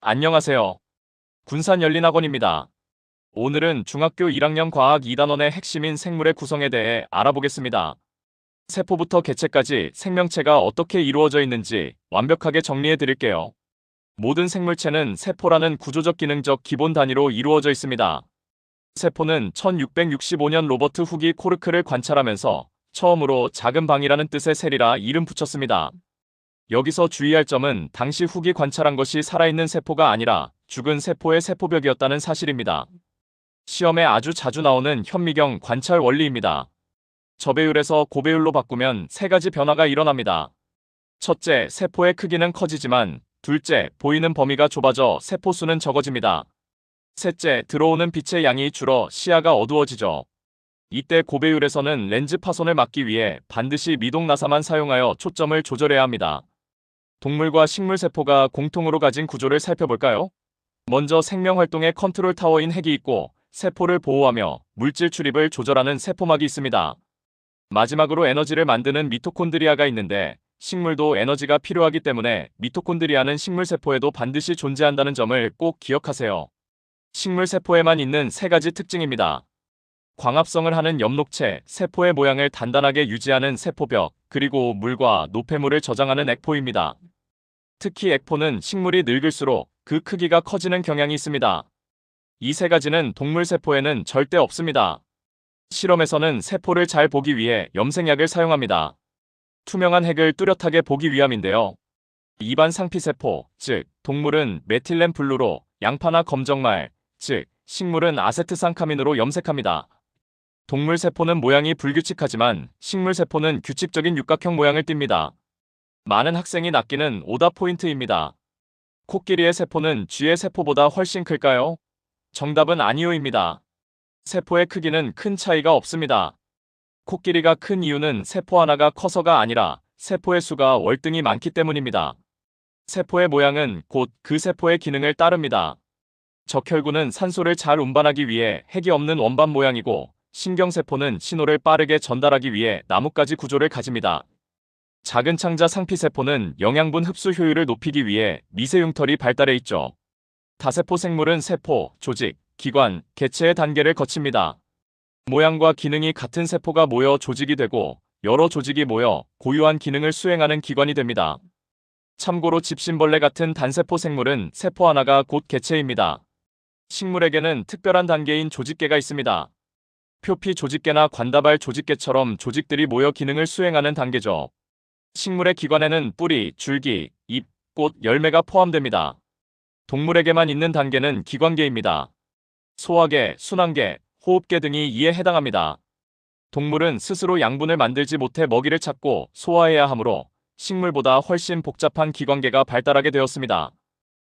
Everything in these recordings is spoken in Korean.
안녕하세요. 군산연린학원입니다. 오늘은 중학교 1학년 과학 2단원의 핵심인 생물의 구성에 대해 알아보겠습니다. 세포부터 개체까지 생명체가 어떻게 이루어져 있는지 완벽하게 정리해 드릴게요. 모든 생물체는 세포라는 구조적 기능적 기본 단위로 이루어져 있습니다. 세포는 1665년 로버트 후기 코르크를 관찰하면서 처음으로 작은 방이라는 뜻의 셀이라 이름 붙였습니다. 여기서 주의할 점은 당시 후기 관찰한 것이 살아있는 세포가 아니라 죽은 세포의 세포벽이었다는 사실입니다. 시험에 아주 자주 나오는 현미경 관찰 원리입니다. 저배율에서 고배율로 바꾸면 세 가지 변화가 일어납니다. 첫째, 세포의 크기는 커지지만 둘째, 보이는 범위가 좁아져 세포 수는 적어집니다. 셋째, 들어오는 빛의 양이 줄어 시야가 어두워지죠. 이때 고배율에서는 렌즈 파손을 막기 위해 반드시 미동 나사만 사용하여 초점을 조절해야 합니다. 동물과 식물 세포가 공통으로 가진 구조를 살펴볼까요? 먼저 생명활동의 컨트롤 타워인 핵이 있고 세포를 보호하며 물질 출입을 조절하는 세포막이 있습니다. 마지막으로 에너지를 만드는 미토콘드리아가 있는데 식물도 에너지가 필요하기 때문에 미토콘드리아는 식물 세포에도 반드시 존재한다는 점을 꼭 기억하세요. 식물 세포에만 있는 세 가지 특징입니다. 광합성을 하는 엽록체, 세포의 모양을 단단하게 유지하는 세포벽, 그리고 물과 노폐물을 저장하는 액포입니다. 특히 액포는 식물이 늙을수록 그 크기가 커지는 경향이 있습니다. 이 세 가지는 동물 세포에는 절대 없습니다. 실험에서는 세포를 잘 보기 위해 염색약을 사용합니다. 투명한 핵을 뚜렷하게 보기 위함인데요. 일반 상피세포, 즉 동물은 메틸렌 블루로, 양파나 검정말, 즉 식물은 아세트산카민으로 염색합니다. 동물 세포는 모양이 불규칙하지만 식물 세포는 규칙적인 육각형 모양을 띱니다. 많은 학생이 낚이는 오답 포인트입니다. 코끼리의 세포는 쥐의 세포보다 훨씬 클까요? 정답은 아니오입니다. 세포의 크기는 큰 차이가 없습니다. 코끼리가 큰 이유는 세포 하나가 커서가 아니라 세포의 수가 월등히 많기 때문입니다. 세포의 모양은 곧 그 세포의 기능을 따릅니다. 적혈구는 산소를 잘 운반하기 위해 핵이 없는 원반 모양이고 신경세포는 신호를 빠르게 전달하기 위해 나뭇가지 구조를 가집니다. 작은 창자 상피세포는 영양분 흡수 효율을 높이기 위해 미세융털이 발달해 있죠. 다세포 생물은 세포, 조직, 기관, 개체의 단계를 거칩니다. 모양과 기능이 같은 세포가 모여 조직이 되고 여러 조직이 모여 고유한 기능을 수행하는 기관이 됩니다. 참고로 집신벌레 같은 단세포 생물은 세포 하나가 곧 개체입니다. 식물에게는 특별한 단계인 조직계가 있습니다. 표피 조직계나 관다발 조직계처럼 조직들이 모여 기능을 수행하는 단계죠. 식물의 기관에는 뿌리, 줄기, 잎, 꽃, 열매가 포함됩니다. 동물에게만 있는 단계는 기관계입니다. 소화계, 순환계, 호흡계 등이 이에 해당합니다. 동물은 스스로 양분을 만들지 못해 먹이를 찾고 소화해야 하므로 식물보다 훨씬 복잡한 기관계가 발달하게 되었습니다.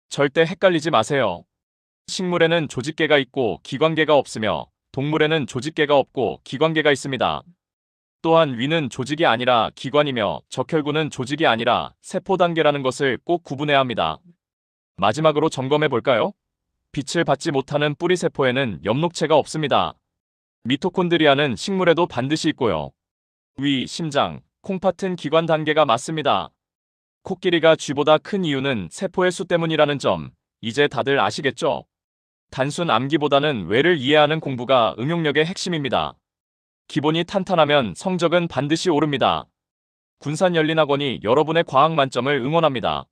절대 헷갈리지 마세요. 식물에는 조직계가 있고 기관계가 없으며 동물에는 조직계가 없고 기관계가 있습니다. 또한 위는 조직이 아니라 기관이며 적혈구는 조직이 아니라 세포 단계라는 것을 꼭 구분해야 합니다. 마지막으로 점검해 볼까요? 빛을 받지 못하는 뿌리세포에는 엽록체가 없습니다. 미토콘드리아는 식물에도 반드시 있고요. 위, 심장, 콩팥은 기관 단계가 맞습니다. 코끼리가 쥐보다 큰 이유는 세포의 수 때문이라는 점, 이제 다들 아시겠죠? 단순 암기보다는 왜를 이해하는 공부가 응용력의 핵심입니다. 기본이 탄탄하면 성적은 반드시 오릅니다. 군산연린학원이 여러분의 과학 만점을 응원합니다.